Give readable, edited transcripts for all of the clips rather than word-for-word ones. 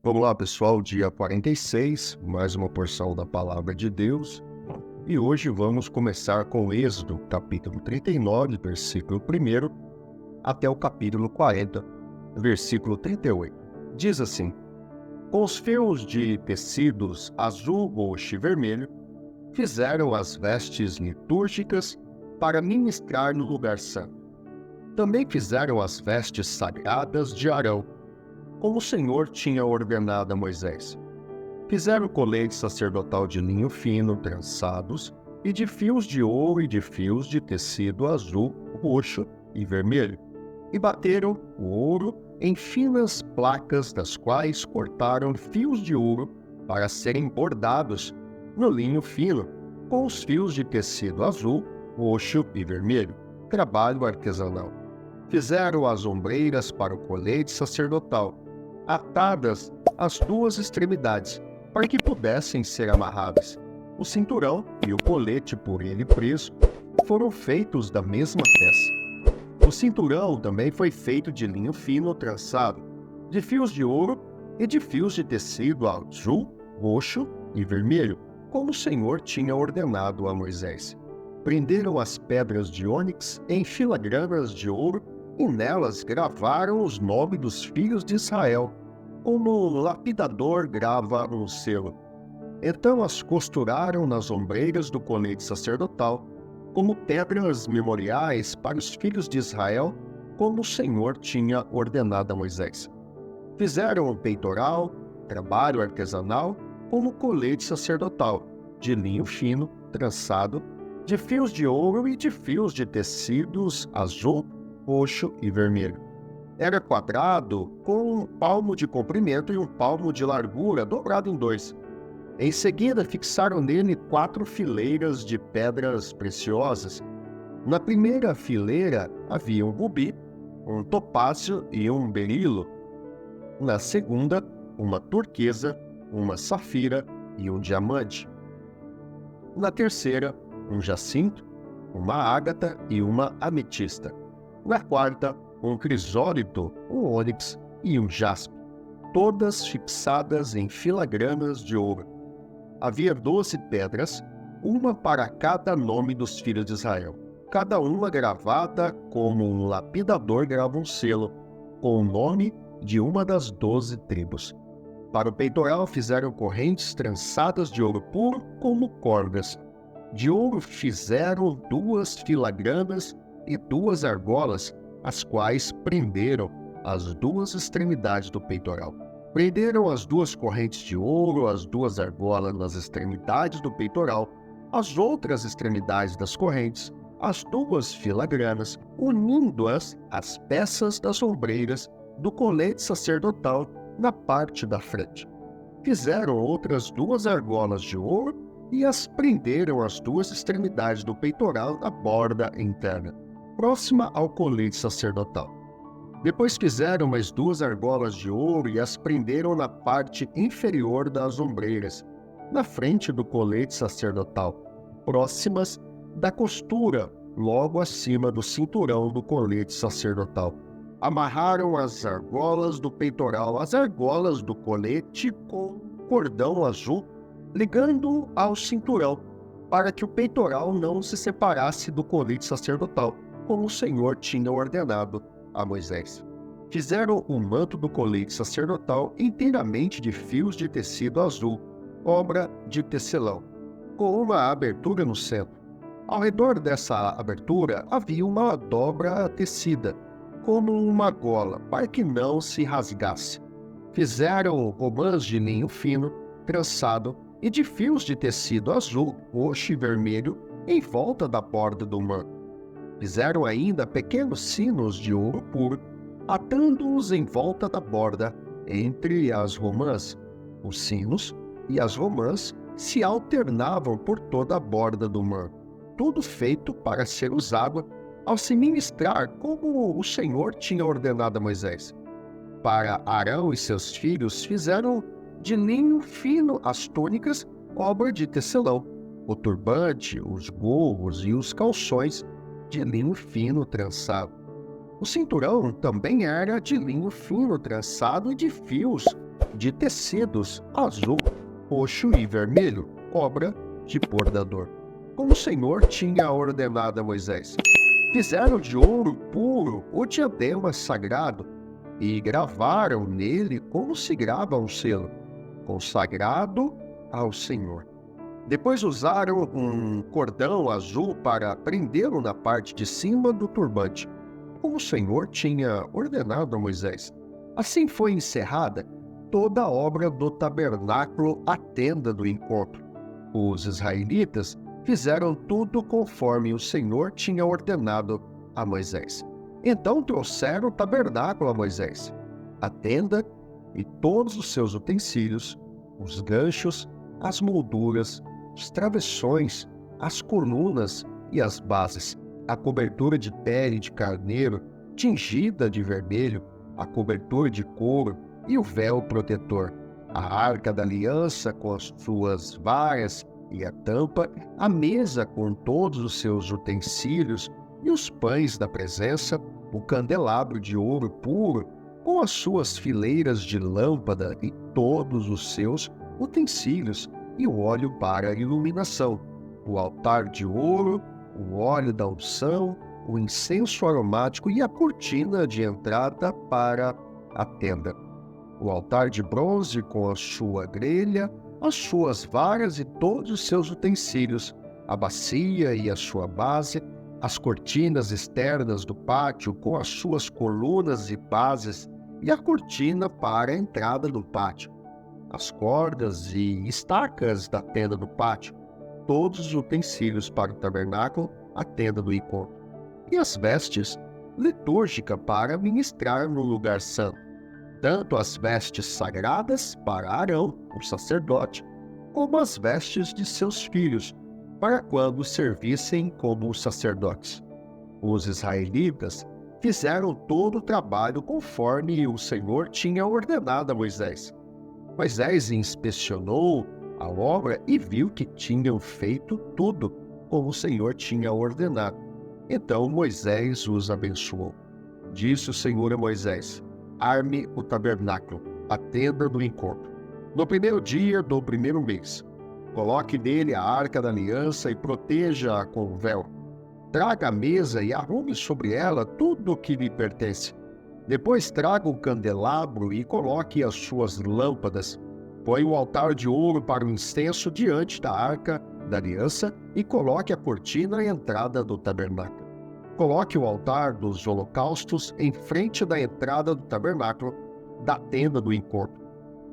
Vamos lá, pessoal, dia 46, mais uma porção da Palavra de Deus. E hoje vamos começar com Êxodo, capítulo 39, versículo 1, até o capítulo 40, versículo 38. Diz assim: Com os fios de tecidos azul, roxo e vermelho, fizeram as vestes litúrgicas para ministrar no lugar santo. Também fizeram as vestes sagradas de Arão, como o Senhor tinha ordenado a Moisés. Fizeram colete sacerdotal de linho fino, trançados, e de fios de ouro e de fios de tecido azul, roxo e vermelho. E bateram o ouro em finas placas, das quais cortaram fios de ouro para serem bordados no linho fino, com os fios de tecido azul, roxo e vermelho, trabalho artesanal. Fizeram as ombreiras para o colete sacerdotal, atadas às duas extremidades, para que pudessem ser amarradas. O cinturão e o colete por ele preso foram feitos da mesma peça. O cinturão também foi feito de linho fino trançado, de fios de ouro e de fios de tecido azul, roxo e vermelho, como o Senhor tinha ordenado a Moisés. Prenderam as pedras de ônix em filagranas de ouro e nelas gravaram os nomes dos filhos de Israel, como um lapidador grava um selo. Então as costuraram nas ombreiras do colete sacerdotal, como pedras memoriais para os filhos de Israel, como o Senhor tinha ordenado a Moisés. Fizeram um peitoral, trabalho artesanal, como colete sacerdotal, de linho fino, trançado, de fios de ouro e de fios de tecidos azul, roxo e vermelho. Era quadrado, com um palmo de comprimento e um palmo de largura, dobrado em dois. Em seguida, fixaram nele 4 fileiras de pedras preciosas. Na primeira fileira havia um rubi, um topázio e um berilo. Na segunda, uma turquesa, uma safira e um diamante. Na terceira, um jacinto, uma ágata e uma ametista. Na quarta, um crisólito, um ônix e um jaspe, todas fixadas em filagranas de ouro. Havia 12 pedras, uma para cada nome dos filhos de Israel, cada uma gravada como um lapidador grava um selo, com o nome de uma das 12 tribos. Para o peitoral fizeram correntes trançadas de ouro puro como cordas. De ouro fizeram 2 filagranas e 2 argolas, as quais prenderam as 2 extremidades do peitoral. Prenderam as 2 correntes de ouro, as 2 argolas nas extremidades do peitoral, as outras extremidades das correntes, as 2 filagranas, unindo-as às peças das ombreiras do colete sacerdotal na parte da frente. Fizeram outras 2 argolas de ouro e as prenderam às 2 extremidades do peitoral na borda interna, próxima ao colete sacerdotal. Depois fizeram mais 2 argolas de ouro e as prenderam na parte inferior das ombreiras, na frente do colete sacerdotal, próximas da costura, logo acima do cinturão do colete sacerdotal. Amarraram as argolas do peitoral às argolas do colete com cordão azul, ligando-o ao cinturão, para que o peitoral não se separasse do colete sacerdotal, como o Senhor tinha ordenado a Moisés. Fizeram o manto do colete sacerdotal inteiramente de fios de tecido azul, obra de tecelão, com uma abertura no centro. Ao redor dessa abertura havia uma dobra tecida, como uma gola, para que não se rasgasse. Fizeram romãs de linho fino, trançado, e de fios de tecido azul, roxo e vermelho em volta da borda do manto. Fizeram ainda pequenos sinos de ouro puro, atando-os em volta da borda, entre as romãs. Os sinos e as romãs se alternavam por toda a borda do manto, tudo feito para ser usado ao se ministrar como o Senhor tinha ordenado a Moisés. Para Arão e seus filhos fizeram de linho fino as túnicas, obra de tecelão, o turbante, os gorros e os calções de linho fino trançado. O cinturão também era de linho fino trançado e de fios de tecidos azul, roxo e vermelho, obra de bordador, como o Senhor tinha ordenado a Moisés. Fizeram de ouro puro o diadema sagrado e gravaram nele como se grava um selo, consagrado ao Senhor. Depois usaram um cordão azul para prendê-lo na parte de cima do turbante, como o Senhor tinha ordenado a Moisés. Assim foi encerrada toda a obra do tabernáculo, a tenda do encontro. Os israelitas fizeram tudo conforme o Senhor tinha ordenado a Moisés. Então trouxeram o tabernáculo a Moisés, a tenda e todos os seus utensílios, os ganchos, as molduras, os travessões, as colunas e as bases, a cobertura de pele de carneiro tingida de vermelho, a cobertura de couro e o véu protetor, a arca da aliança com as suas varas e a tampa, a mesa com todos os seus utensílios e os pães da presença, o candelabro de ouro puro com as suas fileiras de lâmpada e todos os seus utensílios e o óleo para a iluminação, o altar de ouro, o óleo da unção, o incenso aromático e a cortina de entrada para a tenda, o altar de bronze com a sua grelha, as suas varas e todos os seus utensílios, a bacia e a sua base, as cortinas externas do pátio com as suas colunas e bases e a cortina para a entrada do pátio, as cordas e estacas da tenda do pátio, todos os utensílios para o tabernáculo, a tenda do encontro, e as vestes litúrgicas para ministrar no lugar santo, tanto as vestes sagradas para Arão, o sacerdote, como as vestes de seus filhos, para quando servissem como sacerdotes. Os israelitas fizeram todo o trabalho conforme o Senhor tinha ordenado a Moisés. Moisés inspecionou a obra e viu que tinham feito tudo como o Senhor tinha ordenado. Então Moisés os abençoou. Disse o Senhor a Moisés: arme o tabernáculo, a tenda do encontro. No primeiro dia do primeiro mês, coloque nele a arca da aliança e proteja-a com o véu. Traga a mesa e arrume sobre ela tudo o que lhe pertence. Depois traga o candelabro e coloque as suas lâmpadas. Põe o altar de ouro para o incenso diante da arca da aliança e coloque a cortina à entrada do tabernáculo. Coloque o altar dos holocaustos em frente da entrada do tabernáculo, da tenda do encontro.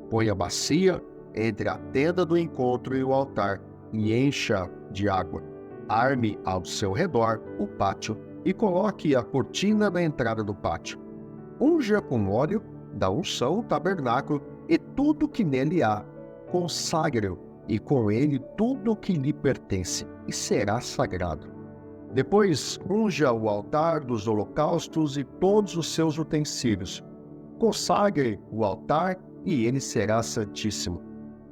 Põe a bacia entre a tenda do encontro e o altar e encha de água. Arme ao seu redor o pátio e coloque a cortina da entrada do pátio. Unja com óleo da unção o tabernáculo e tudo que nele há. Consagre-o e com ele tudo o que lhe pertence, e será sagrado. Depois unja o altar dos holocaustos e todos os seus utensílios. Consagre o altar e ele será santíssimo.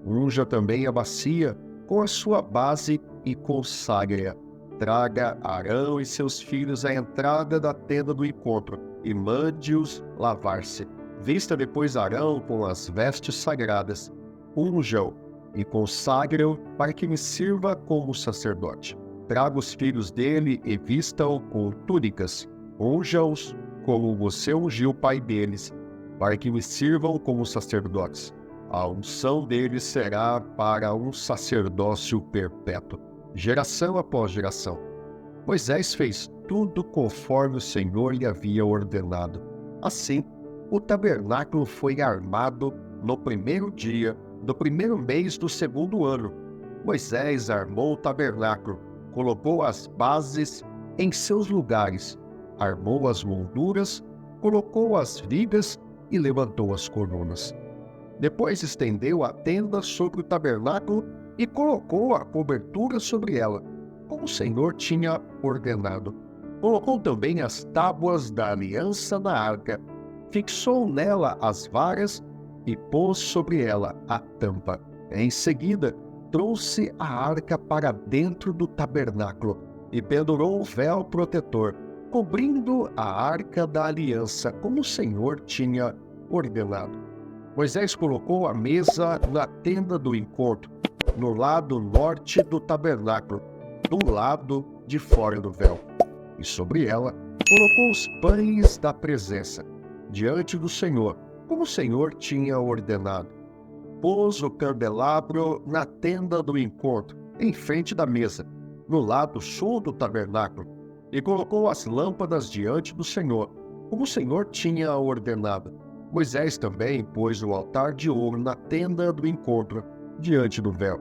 Unja também a bacia com a sua base e consagre-a. Traga Arão e seus filhos à entrada da tenda do encontro e mande-os lavar-se. Vista depois Arão com as vestes sagradas. Unja-o e consagre-o para que me sirva como sacerdote. Traga os filhos dele e vista-o com túnicas. Unja-os como você ungiu o pai deles, para que me sirvam como sacerdotes. A unção deles será para um sacerdócio perpétuo, geração após geração. Moisés fez tudo conforme o Senhor lhe havia ordenado. Assim, o tabernáculo foi armado no primeiro dia do primeiro mês do segundo ano. Moisés armou o tabernáculo, colocou as bases em seus lugares, armou as molduras, colocou as vigas e levantou as colunas. Depois estendeu a tenda sobre o tabernáculo e colocou a cobertura sobre ela, como o Senhor tinha ordenado. Colocou também as tábuas da aliança na arca, fixou nela as varas e pôs sobre ela a tampa. Em seguida, trouxe a arca para dentro do tabernáculo e pendurou o véu protetor, cobrindo a arca da aliança, como o Senhor tinha ordenado. Moisés colocou a mesa na tenda do encontro, no lado norte do tabernáculo, do lado de fora do véu. E sobre ela colocou os pães da presença, diante do Senhor, como o Senhor tinha ordenado. Pôs o candelabro na tenda do encontro, em frente da mesa, no lado sul do tabernáculo, e colocou as lâmpadas diante do Senhor, como o Senhor tinha ordenado. Moisés também pôs o altar de ouro na tenda do encontro, diante do véu,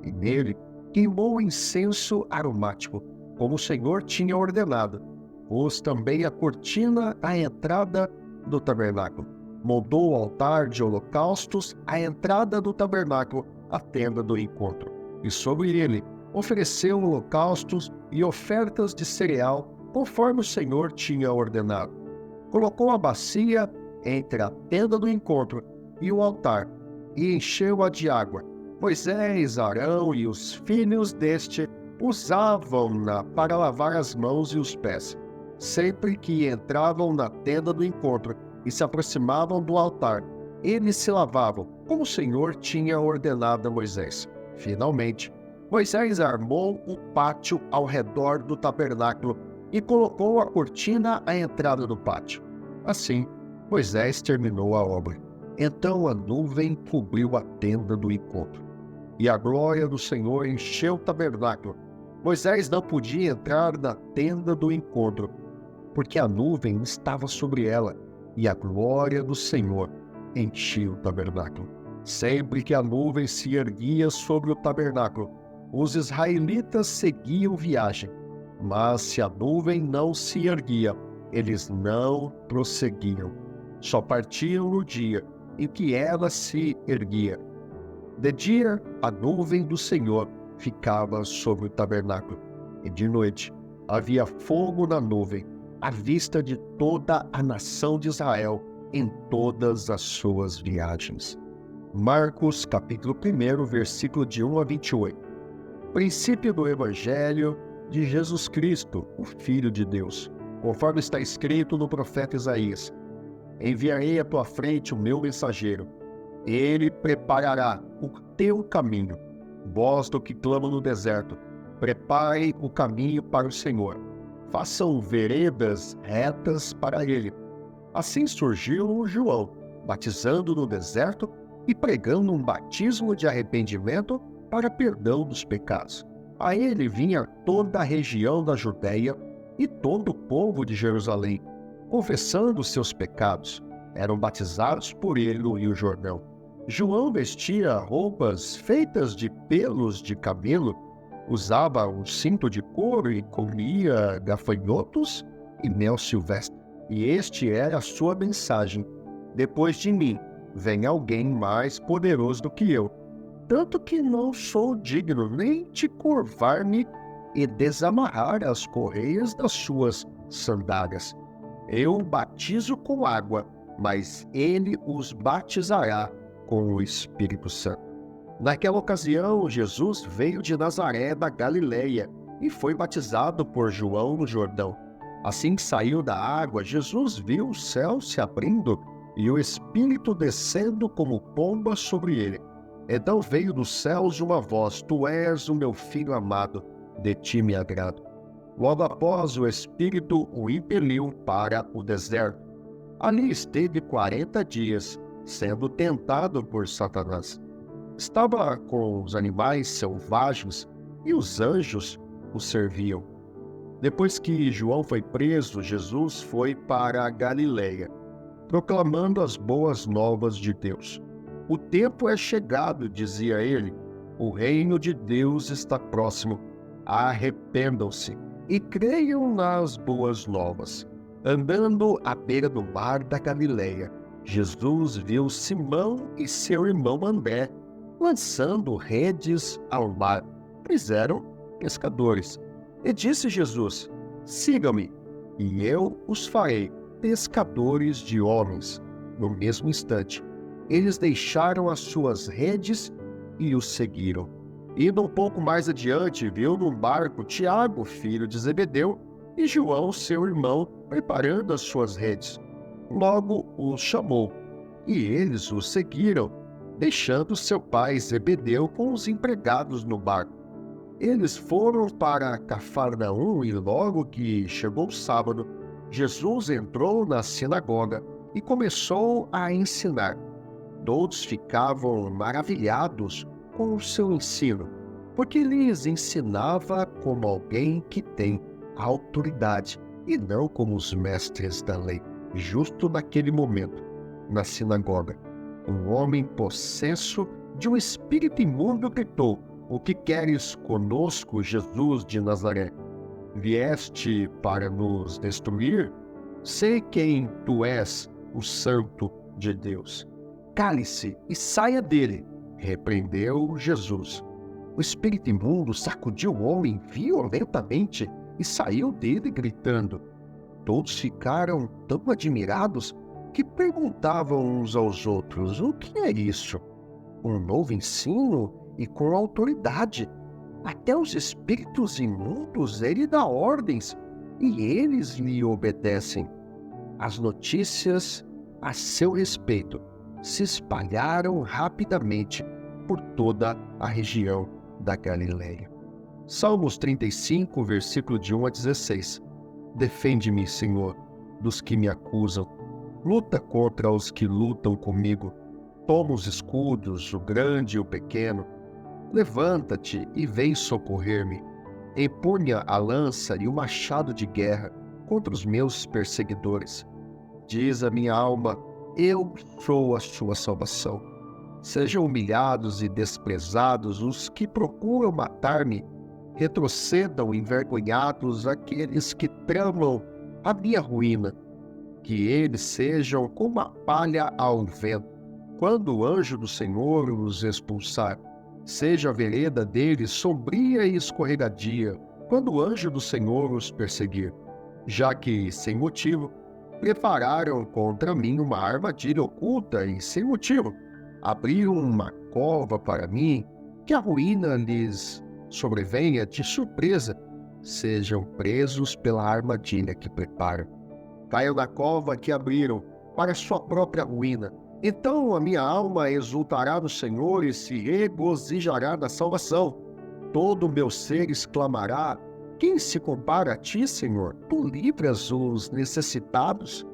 e nele queimou incenso aromático, como o Senhor tinha ordenado. Pôs também a cortina à entrada do tabernáculo. Moldou o altar de holocaustos à entrada do tabernáculo, a tenda do encontro. E sobre ele ofereceu holocaustos e ofertas de cereal, conforme o Senhor tinha ordenado. Colocou a bacia entre a tenda do encontro e o altar, e encheu-a de água. Moisés, Arão e os filhos deste usavam-na para lavar as mãos e os pés, sempre que entravam na tenda do encontro e se aproximavam do altar. Eles se lavavam, como o Senhor tinha ordenado a Moisés. Finalmente, Moisés armou o pátio ao redor do tabernáculo e colocou a cortina à entrada do pátio. Assim, Moisés terminou a obra. Então a nuvem cobriu a tenda do encontro, e a glória do Senhor encheu o tabernáculo. Moisés não podia entrar na tenda do encontro, porque a nuvem estava sobre ela, e a glória do Senhor enchia o tabernáculo. Sempre que a nuvem se erguia sobre o tabernáculo, os israelitas seguiam viagem, mas se a nuvem não se erguia, eles não prosseguiam. Só partiam no dia em que ela se erguia. De dia, a nuvem do Senhor ficava sobre o tabernáculo, e de noite havia fogo na nuvem, à vista de toda a nação de Israel em todas as suas viagens. Marcos, capítulo 1, versículo de 1 a 28. Princípio do Evangelho de Jesus Cristo, o Filho de Deus, conforme está escrito no profeta Isaías: enviarei à tua frente o meu mensageiro. Ele preparará o teu caminho. Voz do que clama no deserto: prepare o caminho para o Senhor. Façam veredas retas para ele. Assim surgiu João, batizando no deserto e pregando um batismo de arrependimento para perdão dos pecados. A ele vinha toda a região da Judéia e todo o povo de Jerusalém, confessando seus pecados. Eram batizados por ele no Rio Jordão. João vestia roupas feitas de pelos de camelo, usava um cinto de couro e comia gafanhotos e mel silvestre. E este era a sua mensagem: depois de mim vem alguém mais poderoso do que eu, tanto que não sou digno nem de curvar-me e desamarrar as correias das suas sandálias. Eu batizo com água, mas ele os batizará com o Espírito Santo. Naquela ocasião, Jesus veio de Nazaré da Galileia e foi batizado por João no Jordão. Assim que saiu da água, Jesus viu o céu se abrindo e o Espírito descendo como pomba sobre ele. Então veio dos céus uma voz: tu és o meu filho amado, de ti me agrado. Logo após, o Espírito o impeliu para o deserto. Ali esteve 40 dias, sendo tentado por Satanás. Estava com os animais selvagens e os anjos o serviam. Depois que João foi preso, Jesus foi para a Galileia, proclamando as boas novas de Deus. O tempo é chegado, dizia ele, o reino de Deus está próximo. Arrependam-se e creiam nas boas novas. Andando à beira do mar da Galileia, Jesus viu Simão e seu irmão André lançando redes ao mar. Eles eram pescadores. E disse Jesus: sigam-me, e eu os farei pescadores de homens. No mesmo instante, eles deixaram as suas redes e os seguiram. Indo um pouco mais adiante, viu num barco Tiago, filho de Zebedeu, e João, seu irmão, preparando as suas redes. Logo os chamou, e eles o seguiram, deixando seu pai Zebedeu com os empregados no barco. Eles foram para Cafarnaum e logo que chegou o sábado, Jesus entrou na sinagoga e começou a ensinar. Todos ficavam maravilhados com o seu ensino, porque lhes ensinava como alguém que tem autoridade e não como os mestres da lei. Justo naquele momento, na sinagoga, um homem possesso de um espírito imundo gritou: "O que queres conosco, Jesus de Nazaré? Vieste para nos destruir? Sei quem tu és, o Santo de Deus." "Cale-se e saia dele", repreendeu Jesus. O espírito imundo sacudiu o homem violentamente e saiu dele gritando. Todos ficaram tão admirados que perguntavam uns aos outros: "O que é isso? Um novo ensino e com autoridade. Até os espíritos imundos ele dá ordens e eles lhe obedecem." As notícias a seu respeito se espalharam rapidamente por toda a região da Galileia. Salmos 35, versículo de 1 a 16. Defende-me, Senhor, dos que me acusam. Luta contra os que lutam comigo. Toma os escudos, o grande e o pequeno. Levanta-te e vem socorrer-me. Empunha a lança e o machado de guerra contra os meus perseguidores. Diz a minha alma: eu sou a sua salvação. Sejam humilhados e desprezados os que procuram matar-me. Retrocedam envergonhados aqueles que tramam a minha ruína. Que eles sejam como a palha ao vento, quando o anjo do Senhor os expulsar. Seja a vereda deles sombria e escorregadia, quando o anjo do Senhor os perseguir. Já que, sem motivo, prepararam contra mim uma armadilha oculta e sem motivo. Abriram uma cova para mim, que a ruína lhes sobrevenha de surpresa. Sejam presos pela armadilha que preparam. Caiam na cova que abriram para sua própria ruína. Então a minha alma exultará no Senhor e se regozijará na salvação. Todo o meu ser exclamará: quem se compara a ti, Senhor? Tu livras os necessitados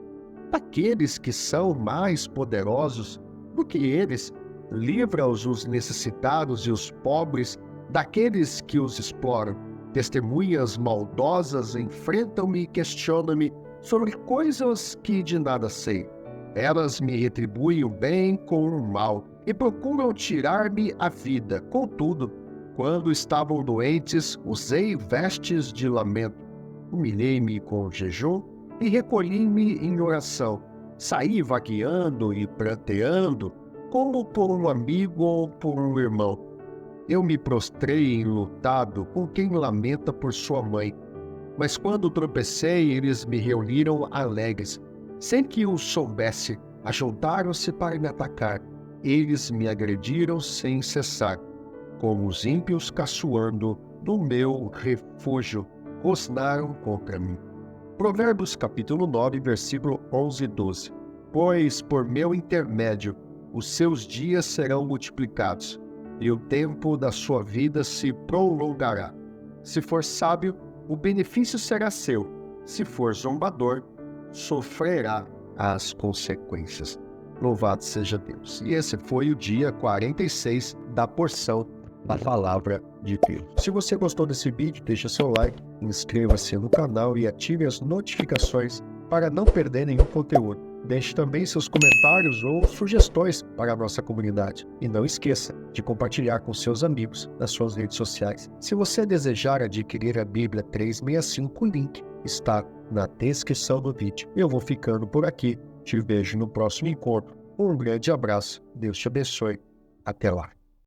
daqueles que são mais poderosos do que eles. Livra-os os necessitados e os pobres daqueles que os exploram. Testemunhas maldosas enfrentam-me e questionam-me sobre coisas que de nada sei. Elas me retribuem o bem com o mal e procuram tirar-me a vida. Contudo, quando estavam doentes, usei vestes de lamento. Humilhei-me com jejum e recolhi-me em oração. Saí vagueando e pranteando, como por um amigo ou por um irmão. Eu me prostrei enlutado com quem lamenta por sua mãe. Mas quando tropecei, eles me reuniram alegres. Sem que eu soubesse, ajuntaram-se para me atacar. Eles me agrediram sem cessar, como os ímpios caçoando do meu refúgio, rosnaram contra mim. Provérbios capítulo 9, versículo 11 e 12. Pois por meu intermédio os seus dias serão multiplicados, e o tempo da sua vida se prolongará. Se for sábio, o benefício será seu. Se for zombador, sofrerá as consequências. Louvado seja Deus. E esse foi o dia 46 da porção da Palavra de Deus. Se você gostou desse vídeo, deixa seu like, inscreva-se no canal e ative as notificações para não perder nenhum conteúdo. Deixe também seus comentários ou sugestões para a nossa comunidade. E não esqueça de compartilhar com seus amigos nas suas redes sociais. Se você desejar adquirir a Bíblia 365, o link está na descrição do vídeo. Eu vou ficando por aqui. Te vejo no próximo encontro. Um grande abraço. Deus te abençoe. Até lá.